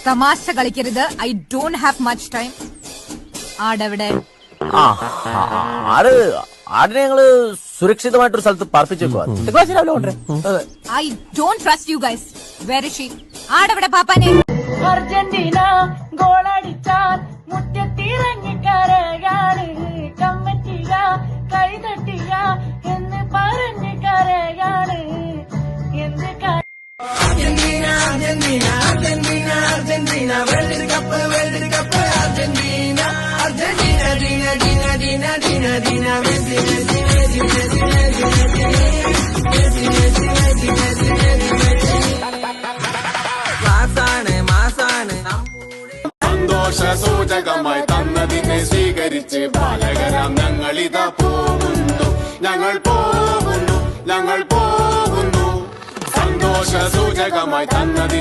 തമാശ കളിക്കരുത്. I don't have much time. ആടവിടെ? ആടിനെ ഞങ്ങള് സുരക്ഷിതമായിട്ടൊരു സ്ഥലത്ത് പാർപ്പിച്ചേക്കുവാ. I don't trust you guys. Where is she? ആടവിടെ പാപ്പാനെ? അർജന്റീന ഗോളടിച്ചാൽ മുറ്റത്തിറങ്ങി കരയാണ്, കമ്മറ്റിയ കൈതട്ടിയ എന്ന് പറഞ്ഞ് കരയാണ്. എന്ത് Argentina Argentina Argentina Argentina world cup Argentina Argentina ദീന ദീന ദീന ദീന ദീന Messi Messi Messi Messi Messi Messi Messi Messi Messi മാസാണ് സന്തോഷ സൂചകമായി തന്നതിനെ സ്വീകരിച്ച് ബാലകരാം ഞങ്ങളിതാ പോകുന്നു, ഞങ്ങൾ പോകുന്നു, ഞങ്ങൾ പോകുന്നു. സന്തോഷ സൂചകമായി തന്നതിനെ